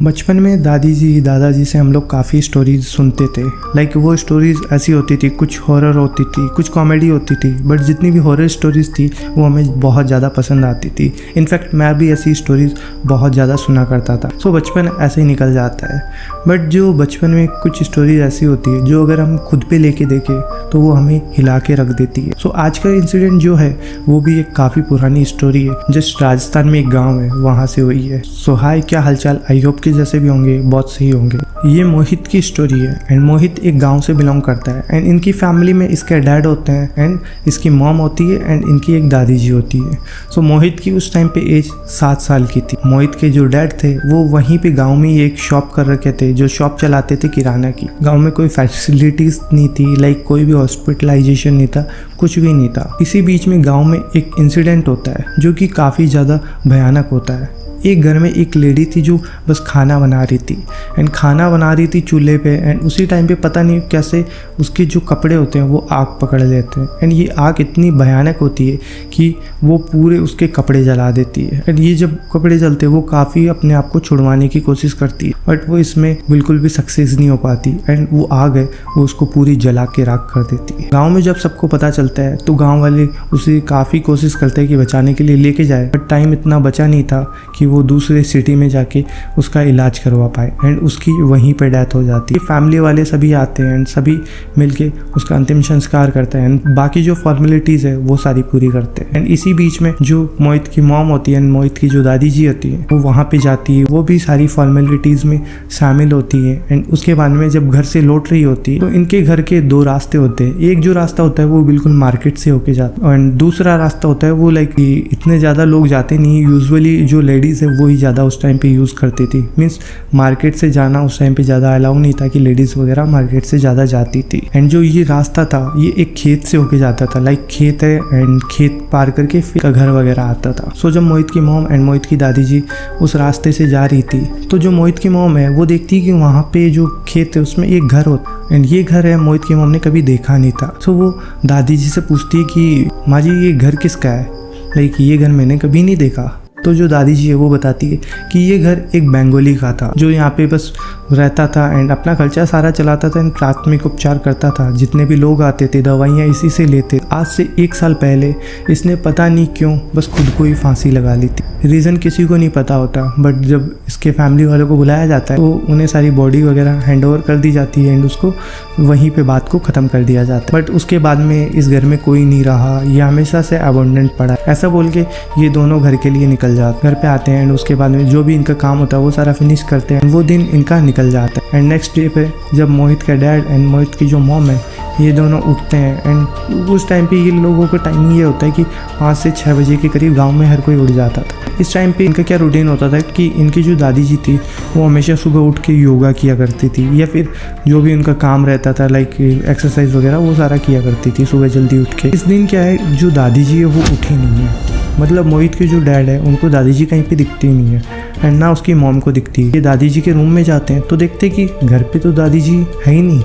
बचपन में दादी जी दादाजी से हम लोग काफ़ी स्टोरीज सुनते थे। लाइक वो स्टोरीज ऐसी होती थी, कुछ हॉरर होती थी, कुछ कॉमेडी होती थी, बट जितनी भी हॉरर स्टोरीज थी वो हमें बहुत ज़्यादा पसंद आती थी। इनफैक्ट मैं भी ऐसी स्टोरीज बहुत ज़्यादा सुना करता था। सो बचपन ऐसे ही निकल जाता है। बट जो बचपन में कुछ स्टोरीज ऐसी होती है जो अगर हम खुद पे लेके देखें तो वो हमें हिला के रख देती है। सो आज का इंसिडेंट जो है वो भी एक काफ़ी पुरानी स्टोरी है, जस्ट राजस्थान में एक गाँव है वहाँ से हुई है। सो हाय, क्या हालचाल? आई होप कि जैसे भी होंगे बहुत सही होंगे। ये मोहित की स्टोरी है एंड मोहित एक गांव से बिलोंग करता है एंड इनकी फैमिली में इसके डैड होते हैं एंड इसकी मॉम होती है एंड इनकी एक दादी जी होती है। सो मोहित की उस टाइम पे एज 7 साल की थी। मोहित के जो डैड थे वो वहीं पे गांव में एक शॉप कर रखे थे, जो शॉप चलाते थे किराना की। गांव में कोई फैसिलिटीज नहीं थी, लाइक कोई भी हॉस्पिटलाइजेशन नहीं था, कुछ भी नहीं था। इसी बीच में गाँव में एक इंसिडेंट होता है जो कि काफ़ी ज़्यादा भयानक होता है। एक घर में एक लेडी थी जो बस खाना बना रही थी एंड खाना बना रही थी चूल्हे पे एंड उसी टाइम पे पता नहीं कैसे उसके जो कपड़े होते हैं वो आग पकड़ लेते हैं एंड ये आग इतनी भयानक होती है कि वो पूरे उसके कपड़े जला देती है। एंड ये जब कपड़े जलते हैं वो काफ़ी अपने आप को छुड़वाने की कोशिश करती है, बट वो इसमें बिल्कुल भी सक्सेस नहीं हो पाती एंड वो आग है वो उसको पूरी जला के राख कर देती है। गाँव में जब सबको पता चलता है तो गाँव वाले उसे काफ़ी कोशिश करते हैं कि बचाने के लिए लेके जाए, बट टाइम इतना बचा नहीं था कि वो दूसरे सिटी में जाके उसका इलाज करवा पाए एंड उसकी वहीं पे डेथ हो जाती है। फैमिली वाले सभी आते हैं एंड सभी मिलके उसका अंतिम संस्कार करते हैं एंड बाकी जो फॉर्मेलिटीज़ है वो सारी पूरी करते हैं। एंड इसी बीच में जो मोहित की मॉम होती है एंड मोहित की जो दादी जी होती है वो वहाँ पे जाती है, वो भी सारी फॉर्मेलिटीज़ में शामिल होती है। एंड उसके बाद में जब घर से लौट रही होती है तो इनके घर के 2 रास्ते होते हैं। एक जो रास्ता होता है वो बिल्कुल मार्केट से होके जाता है एंड दूसरा रास्ता होता है वो लाइक इतने ज़्यादा लोग जाते नहीं, यूजुअली जो लेडीज़ है वो ही ज़्यादा उस टाइम पे यूज़ करती थी। मीन्स मार्केट से जाना उस टाइम पे ज़्यादा अलाउ नहीं था कि लेडीज़ वगैरह मार्केट से ज़्यादा जाती थी। एंड जो ये रास्ता था ये एक खेत से होके जाता था, लाइक खेत है एंड खेत पार करके फिर घर वगैरह आता था। सो जब मोहित की मॉम एंड मोहित की दादी जी उस रास्ते से जा रही थी तो जो मोहित की मॉम है वो देखती कि वहाँ पे जो खेत है उसमें एक घर होता एंड ये घर है मोहित की मॉम ने कभी देखा नहीं था। सो वो दादी जी से पूछती है कि माँ जी ये घर किसका है, लाइक ये घर मैंने कभी नहीं देखा। तो जो दादी जी है वो बताती है कि ये घर एक बंगाली का था जो यहाँ पे बस रहता था एंड अपना खर्चा सारा चलाता था एंड प्राथमिक उपचार करता था। जितने भी लोग आते थे दवाइयाँ इसी से लेते। आज से 1 साल पहले इसने पता नहीं क्यों बस खुद को ही फांसी लगा ली थी। रीज़न किसी को नहीं पता होता, बट जब इसके फैमिली वालों को बुलाया जाता है तो उन्हें सारी बॉडी वगैरह हैंड ओवर कर दी जाती है एंड उसको वहीं पे बात को ख़त्म कर दिया जाता है। बट उसके बाद में इस घर में कोई नहीं रहा, ये हमेशा से अबंडेंट पड़ा, ऐसा बोल के ये दोनों घर के लिए निकल जाते, घर पे आते हैं एंड उसके बाद में जो भी इनका काम होता है वो सारा फिनिश करते हैं। वो दिन इनका निकल जाता है एंड नेक्स्ट डे पे जब मोहित का डैड एंड मोहित की जो मॉम है ये दोनों उठते हैं एंड उस टाइम पे ये लोगों का टाइमिंग ये होता है कि 5 से 6 बजे के करीब गांव में हर कोई उठ जाता था। इस टाइम पे इनका क्या रूटीन होता था कि इनकी जो दादी जी थी वो हमेशा सुबह उठ के योगा किया करती थी या फिर जो भी उनका काम रहता था लाइक एक्सरसाइज वगैरह वो सारा किया करती थी सुबह जल्दी उठ के। इस दिन क्या है, जो दादी जी है वो उठी नहीं है, मतलब मोहित के जो डैड है उनको दादी जी कहीं पे दिखती नहीं है एंड ना उसकी मॉम को दिखती है। ये दादी जी के रूम में जाते हैं तो देखते कि घर पे तो दादी जी है ही नहीं,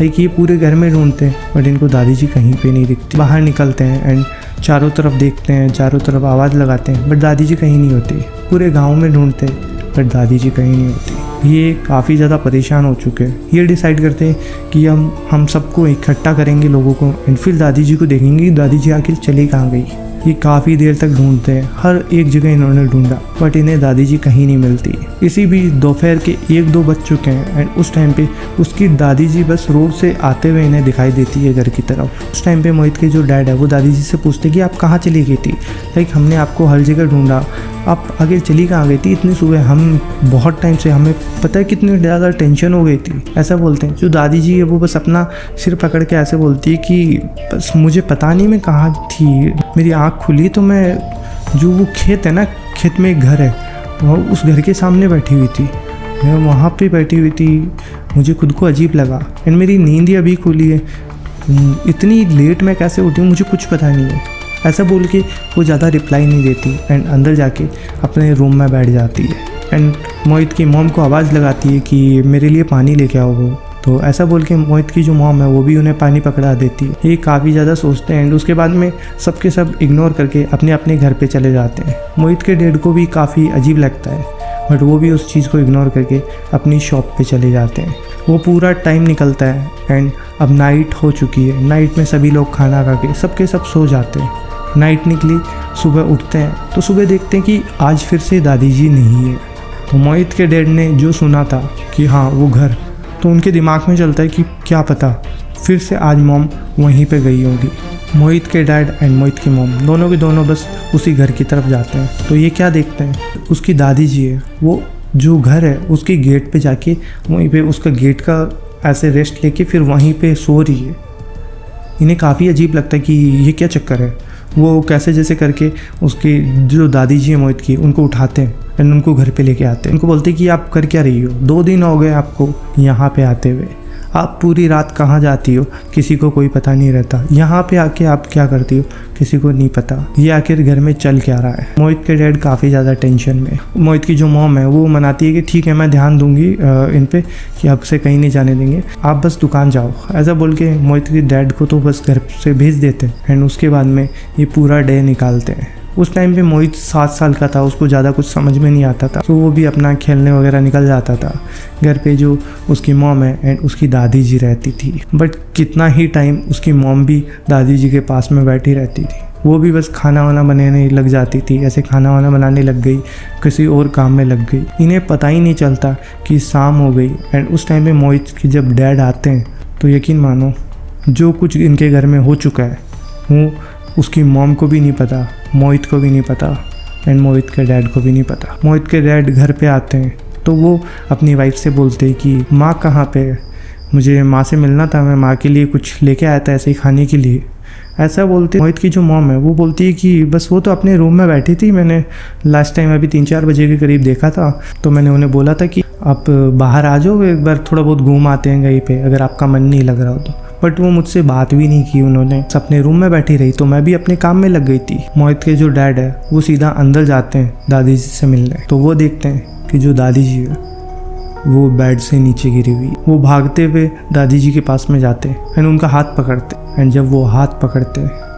लाइक ये पूरे घर में ढूंढते हैं बट इनको दादी जी कहीं पे नहीं दिखती। बाहर निकलते हैं एंड चारों तरफ देखते हैं, चारों तरफ आवाज़ लगाते हैं बट दादी जी कहीं नहीं होती। पूरे गाँव में ढूंढते हैं बट दादी जी कहीं नहीं होती। ये काफ़ी ज़्यादा परेशान हो चुके हैं। ये डिसाइड करते हैं कि हम सबको इकट्ठा करेंगे लोगों को एंड फिर दादी जी को देखेंगे कि दादी जी आखिर चली कहाँ गई। ये काफ़ी देर तक ढूंढते हैं, हर एक जगह इन्होंने ढूंढा बट इन्हें दादी जी कहीं नहीं मिलती। इसी बीच दोपहर के 1-2 बज चुके हैं एंड उस टाइम पे उसकी दादी जी बस रोड से आते हुए इन्हें दिखाई देती है घर की तरफ। उस टाइम पे मोहित के जो डैड है वो दादी जी से पूछते कि आप कहाँ चली गई थी, लाइक हमने आपको हर जगह ढूंढा, आप आगे चली कहाँ गई थी इतनी सुबह, हम बहुत टाइम से, हमें पता है कितनी ज़्यादा टेंशन हो गई थी, ऐसा बोलते हैं। जो दादी जी है वो बस अपना सिर पकड़ के ऐसे बोलती है कि बस मुझे पता नहीं मैं कहाँ थी, मेरी आँख खुली तो मैं, जो वो खेत है ना, खेत में एक घर है, वो उस घर के सामने बैठी हुई थी, मैं वहाँ पे बैठी हुई थी, मुझे खुद को अजीब लगा एंड मेरी नींद ही अभी खुली है, इतनी लेट मैं कैसे उठी हूँ मुझे कुछ पता नहीं है, ऐसा बोल के वो ज़्यादा रिप्लाई नहीं देती एंड अंदर जाके अपने रूम में बैठ जाती है। एंड मोहित की मॉम को आवाज़ लगाती है कि मेरे लिए पानी लेके आओ वो, तो ऐसा बोल के मोहित की जो मॉम है वो भी उन्हें पानी पकड़ा देती है। ये काफ़ी ज़्यादा सोचते हैं एंड उसके बाद में सबके सब इग्नोर करके अपने अपने घर पे चले जाते हैं। मोहित के डैड को भी काफ़ी अजीब लगता है, बट वो भी उस चीज़ को इग्नोर करके अपनी शॉप पे चले जाते हैं। वो पूरा टाइम निकलता है एंड अब नाइट हो चुकी है। नाइट में सभी लोग खाना खा के सबके सब सो जाते हैं। नाइट निकली, सुबह उठते हैं तो सुबह देखते हैं कि आज फिर से दादी जी नहीं है। तो मोहित के डैड ने जो सुना था कि हाँ वो घर, तो उनके दिमाग में चलता है कि क्या पता फिर से आज मॉम वहीं पे गई होगी। मोहित के डैड एंड मोहित की मॉम दोनों के दोनों बस उसी घर की तरफ जाते हैं। तो ये क्या देखते हैं, उसकी दादी जी है, वो जो घर है उसके गेट पे जाके वहीं पे उसका गेट का ऐसे रेस्ट लेके फिर वहीं पे सो रही है। इन्हें काफ़ी अजीब लगता है कि ये क्या चक्कर है। वो कैसे जैसे करके उसकी जो दादी जी है मोहित की, उनको उठाते हैं एंड उनको घर पे लेके आते हैं। उनको बोलते हैं कि आप कर क्या रही हो, 2 दिन हो गए आपको यहाँ पे आते हुए, आप पूरी रात कहाँ जाती हो किसी को कोई पता नहीं रहता, यहाँ पे आके आप क्या करती हो किसी को नहीं पता, ये आखिर घर में चल क्या रहा है। मोहित के डैड काफ़ी ज़्यादा टेंशन में। मोहित की जो मॉम है वो मनाती है कि ठीक है मैं ध्यान दूंगी इन पे कि आपसे कहीं नहीं जाने देंगे, आप बस दुकान जाओ। ऐसा बोल के मोहित के डैड को तो बस घर से भेज देते हैं एंड उसके बाद में ये पूरा डे निकालते हैं। उस टाइम पे मोहित 7 साल का था, उसको ज़्यादा कुछ समझ में नहीं आता था, तो वो भी अपना खेलने वगैरह निकल जाता था। घर पे जो उसकी मॉम है एंड उसकी दादी जी रहती थी, बट कितना ही टाइम उसकी मॉम भी दादी जी के पास में बैठी रहती थी। वो भी बस खाना वाना बनाने लग जाती थी, ऐसे खाना वाना बनाने लग गई, किसी और काम में लग गई। इन्हें पता ही नहीं चलता कि शाम हो गई। एंड उस टाइम पे मोहित के जब डैड आते हैं तो यकीन मानो जो कुछ इनके घर में हो चुका है वो उसकी मॉम को भी नहीं पता, मोहित को भी नहीं पता एंड मोहित के डैड को भी नहीं पता। मोहित के डैड घर पे आते हैं तो वो अपनी वाइफ से बोलते हैं कि माँ कहाँ पे है, मुझे माँ से मिलना था, मैं माँ के लिए कुछ लेके आया था ऐसे ही खाने के लिए। ऐसा बोलते मोहित की जो मॉम है वो बोलती है कि बस वो तो अपने रूम में बैठी थी, मैंने लास्ट टाइम अभी 3-4 बजे के करीब देखा था, तो मैंने उन्हें बोला था कि आप बाहर आ जाओ, एक बार थोड़ा बहुत घूम आते हैं कहीं पे अगर आपका मन नहीं लग रहा हो तो। बट वो मुझसे बात भी नहीं की, उन्होंने अपने रूम में बैठी रही, तो मैं भी अपने काम में लग गई थी। मोहित के जो डैड है वो सीधा अंदर जाते हैं दादी जी से मिलने, तो वो देखते हैं कि जो दादी जी है वो बेड से नीचे गिरी हुई। वो भागते हुए दादी जी के पास में जाते हैं एंड उनका हाथ पकड़ते एंड जब वो हाथ पकड़ते हैं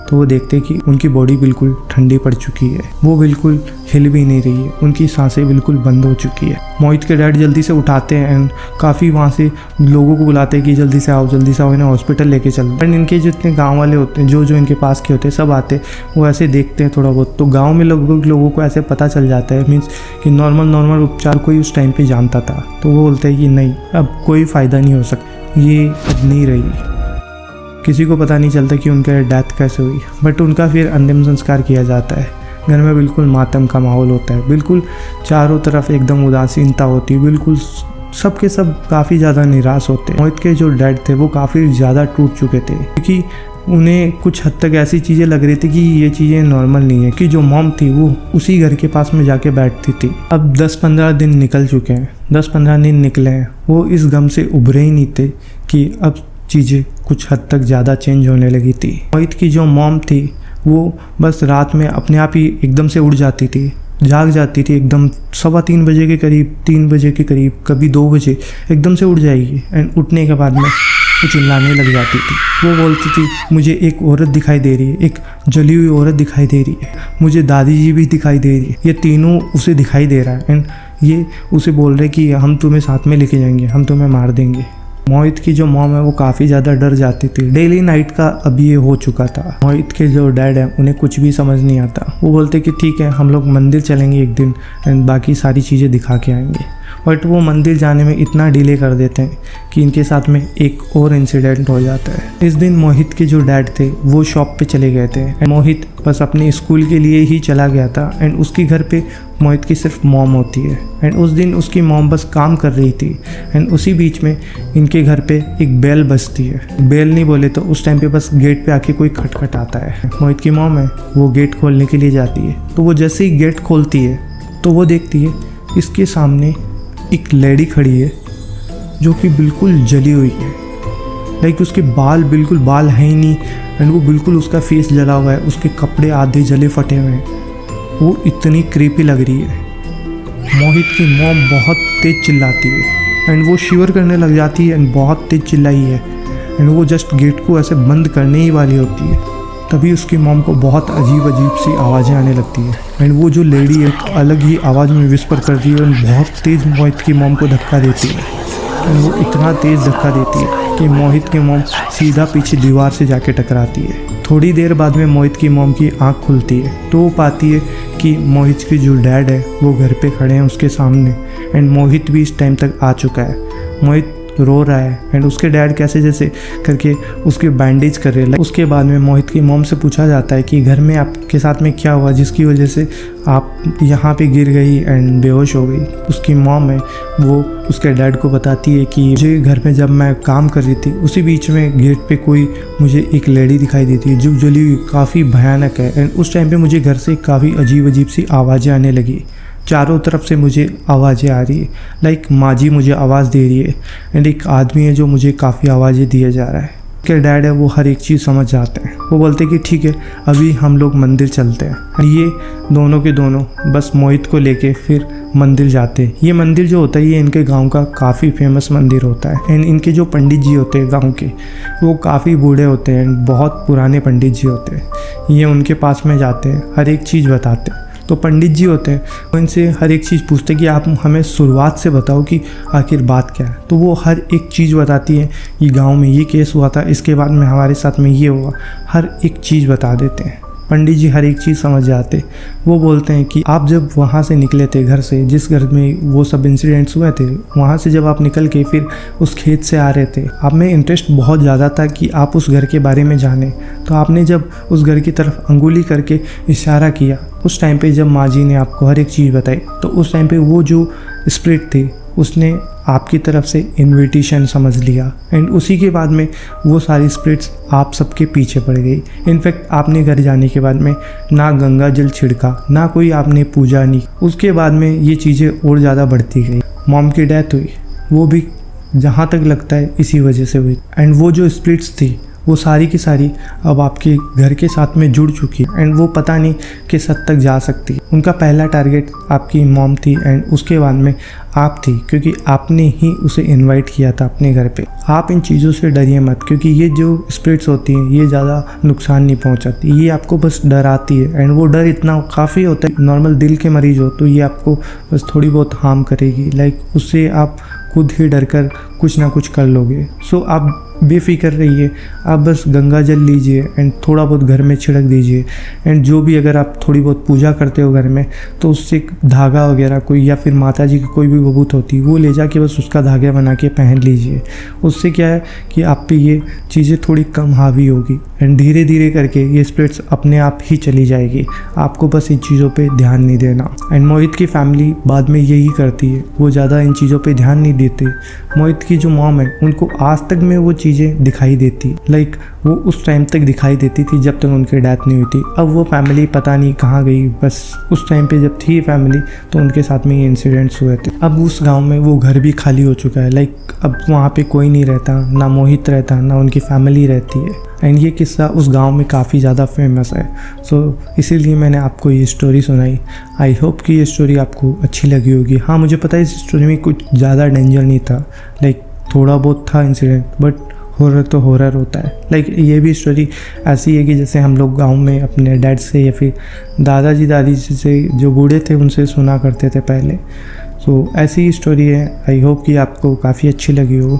तो वो देखते हैं कि उनकी बॉडी बिल्कुल ठंडी पड़ चुकी है, वो बिल्कुल हिल भी नहीं रही है, उनकी सांसें बिल्कुल बंद हो चुकी है। मोहित के डैड जल्दी से उठाते हैं एंड काफ़ी वहाँ से लोगों को बुलाते हैं कि जल्दी से आओ इन्हें हॉस्पिटल लेके चलो। एंड इनके जितने गाँव वाले होते हैं, जो इनके पास के होते हैं, सब आते हैं, वो ऐसे देखते हैं थोड़ा बहुत, तो गाँव में लोगों को ऐसे पता चल जाता है, मीन्स कि नॉर्मल उपचार कोई उस टाइम पर जानता था, तो वो बोलते हैं कि नहीं अब कोई फ़ायदा नहीं हो सकता, ये अब नहीं रही। किसी को पता नहीं चलता कि उनका डेथ कैसे हुई, बट उनका फिर अंतिम संस्कार किया जाता है। घर में बिल्कुल मातम का माहौल होता है, बिल्कुल चारों तरफ एकदम उदासीनता होती है, बिल्कुल सबके सब काफ़ी ज़्यादा निराश होते हैं। मोहित के जो डैड थे वो काफ़ी ज़्यादा टूट चुके थे क्योंकि उन्हें कुछ हद तक ऐसी चीज़ें लग रही थी कि ये चीज़ें नॉर्मल नहीं है, कि जो मॉम थी वो उसी घर के पास में जाके बैठती थी। अब 10-15 दिन निकल चुके हैं, 10-15 दिन निकले हैं, वो इस गम से उभरे ही नहीं थे कि अब चीज़ें कुछ हद तक ज़्यादा चेंज होने लगी थी। मोहित की जो मॉम थी वो बस रात में अपने आप ही एकदम से उड़ जाती थी, जाग जाती थी एकदम 3:15 बजे के करीब, 3 बजे के करीब, कभी 2 बजे एकदम से उठ जाएगी एंड उठने के बाद में वो चिल्लाने लग जाती थी। वो बोलती थी मुझे एक औरत दिखाई दे रही है, एक जली हुई औरत दिखाई दे रही है, मुझे दादी जी भी दिखाई दे रही है, ये तीनों उसे दिखाई दे रहा है एंड ये उसे बोल रहे कि हम तुम्हें साथ में लेके जाएंगे, हम तुम्हें मार देंगे। मोहित की जो मॉम है वो काफ़ी ज़्यादा डर जाती थी। डेली नाइट का अब ये हो चुका था। मोहित के जो डैड है उन्हें कुछ भी समझ नहीं आता। वो बोलते कि ठीक है हम लोग मंदिर चलेंगे एक दिन एंड बाकी सारी चीज़ें दिखा के आएंगे। बट वो मंदिर जाने में इतना डिले कर देते हैं कि इनके साथ में एक और इंसिडेंट हो जाता है। इस दिन मोहित के जो डैड थे वो शॉप पे चले गए थे एंड मोहित बस अपने स्कूल के लिए ही चला गया था एंड उसके घर पे मोहित की सिर्फ मॉम होती है एंड उस दिन उसकी मॉम बस काम कर रही थी एंड उसी बीच में इनके घर पे एक बेल बजती है। बेल नहीं बोले तो उस टाइम पे बस गेट पे आके कोई खटखट आता है। मोहित की मॉम है वो गेट खोलने के लिए जाती है, तो वो जैसे ही गेट खोलती है तो वो देखती है इसके सामने एक लेडी खड़ी है जो कि बिल्कुल जली हुई है। लाइक उसके बिल्कुल बाल हैं ही नहीं एंड वो बिल्कुल उसका फेस जला हुआ है, उसके कपड़े आधे जले फटे हुए हैं, वो इतनी क्रीपी लग रही है। मोहित की मॉम बहुत तेज चिल्लाती है एंड वो शिवर करने लग जाती है एंड बहुत तेज चिल्लाई है एंड वो जस्ट गेट को ऐसे बंद करने ही वाली होती है तभी उसकी मॉम को बहुत अजीब अजीब सी आवाज़ें आने लगती है एंड वो जो लेडी एक अलग ही आवाज़ में विस्पर करती है और बहुत तेज़ मोहित की मॉम को धक्का देती है एंड वो इतना तेज़ धक्का देती है कि मोहित की मॉम सीधा पीछे दीवार से जाके टकराती है। थोड़ी देर बाद में मोहित की मॉम की आंख खुलती है तो वो पाती है कि मोहित की जो डैड है वो घर पे खड़े हैं उसके सामने एंड मोहित भी इस टाइम तक आ चुका है। मोहित रो रहा है एंड उसके डैड कैसे जैसे करके उसकी बैंडेज कर रहे हैं। उसके बाद में मोहित की मॉम से पूछा जाता है कि घर में आपके साथ में क्या हुआ जिसकी वजह से आप यहाँ पे गिर गई एंड बेहोश हो गई। उसकी मॉम है वो उसके डैड को बताती है कि मुझे घर में जब मैं काम कर रही थी उसी बीच में गेट पे कोई मुझे एक लेडी दिखाई देती है जो जली हुई काफ़ी भयानक है एंड उस टाइम पे मुझे घर से काफ़ी अजीब अजीब सी आवाज़ें आने लगी। चारों तरफ से मुझे आवाज़ें आ रही है लाइक माँ जी मुझे आवाज़ दे रही है एंड एक आदमी है जो मुझे काफ़ी आवाज़ें दिए जा रहा है। उसके डैड है वो हर एक चीज़ समझ जाते हैं। वो बोलते हैं कि ठीक है अभी हम लोग मंदिर चलते हैं। ये दोनों के दोनों बस मोहित को लेके फिर मंदिर जाते हैं। ये मंदिर जो होता है ये इनके गांव का काफ़ी फेमस मंदिर होता है एंड इनके जो पंडित जी होते हैं गांव के वो काफ़ी बूढ़े होते हैं एंड बहुत पुराने पंडित जी होते हैं। ये उनके पास में जाते हैं हर एक चीज़ बताते हैं। तो पंडित जी होते हैं वो इनसे हर एक चीज़ पूछते हैं कि आप हमें शुरुआत से बताओ कि आखिर बात क्या है। तो वो हर एक चीज़ बताती है ये गांव में ये केस हुआ था इसके बाद में हमारे साथ में ये हुआ, हर एक चीज़ बता देते हैं। पंडित जी हर एक चीज़ समझ जाते। वो बोलते हैं कि आप जब वहाँ से निकले थे घर से जिस घर में वो सब इंसिडेंट्स हुए थे वहाँ से जब आप निकल के फिर उस खेत से आ रहे थे आप में इंटरेस्ट बहुत ज़्यादा था कि आप उस घर के बारे में जानें। तो आपने जब उस घर की तरफ अंगुली करके इशारा किया उस टाइम पे जब माँ जी ने आपको हर एक चीज़ बताई तो उस टाइम पे वो जो स्पिरिट थी उसने आपकी तरफ से इनविटेशन समझ लिया एंड उसी के बाद में वो सारी स्पिरिट्स आप सबके पीछे पड़ गई। इनफैक्ट आपने घर जाने के बाद में ना गंगा जल छिड़का ना कोई आपने पूजा नहीं। उसके बाद में ये चीज़ें और ज़्यादा बढ़ती गई। मॉम की डेथ हुई वो भी जहाँ तक लगता है इसी वजह से हुई एंड वो जो स्पिरिट्स थी वो सारी की सारी अब आपके घर के साथ में जुड़ चुकी है एंड वो पता नहीं किस हद तक जा सकती है। उनका पहला टारगेट आपकी मॉम थी एंड उसके बाद में आप थी क्योंकि आपने ही उसे इनवाइट किया था अपने घर पे। आप इन चीज़ों से डरिए मत क्योंकि ये जो स्पिरिट्स होती हैं ये ज़्यादा नुकसान नहीं पहुंचाती, ये आपको बस डराती है एंड वो डर इतना काफ़ी होता है। नॉर्मल दिल के मरीज हो तो ये आपको बस थोड़ी बहुत हार्म करेगी लाइक उससे आप खुद ही डर कर कुछ ना कुछ कर लोगे। सो आप बेफिक्र रहिए, आप बस गंगा जल लीजिए एंड थोड़ा बहुत घर में छिड़क दीजिए एंड जो भी अगर आप थोड़ी बहुत पूजा करते हो घर में तो उससे धागा वगैरह कोई या फिर माता जी की कोई भी विभूत होती है वो ले जाके बस उसका धागा बना के पहन लीजिए। उससे क्या है कि आप पे ये चीज़ें थोड़ी कम हावी होगी एंड धीरे धीरे करके ये स्पिरिट्स अपने आप ही चली जाएगी। आपको बस इन चीज़ों पे ध्यान नहीं देना। एंड मोहित की फैमिली बाद में यही करती है, वो ज़्यादा इन चीज़ों पे ध्यान नहीं देते। मोहित की जो मॉम है उनको आज तक में वो चीज़ें दिखाई देती लाइक वो उस टाइम तक दिखाई देती थी जब तक उनकी डेथ नहीं हुई थी। अब वो फैमिली पता नहीं कहाँ गई, बस उस टाइम पे जब थी फैमिली तो उनके साथ में ये इंसिडेंट्स हुए थे। अब उस गांव में वो घर भी खाली हो चुका है लाइक अब वहाँ पे कोई नहीं रहता, ना मोहित रहता ना उनकी फैमिली रहती है एंड ये किस्सा उस गांव में काफ़ी ज़्यादा फेमस है। सो इसीलिए मैंने आपको ये स्टोरी सुनाई। आई होप कि ये स्टोरी आपको अच्छी लगी होगी। हाँ मुझे पता है इस स्टोरी में कुछ ज़्यादा डेंजर नहीं था, लाइक थोड़ा बहुत था इंसिडेंट बट हॉरर तो हॉरर होता है। लाइक ये भी स्टोरी ऐसी है कि जैसे हम लोग गांव में अपने डैड से या फिर दादाजी दादी से जो बूढ़े थे उनसे सुना करते थे पहले। सो ऐसी ही स्टोरी है। आई होप कि आपको काफ़ी अच्छी लगी हो।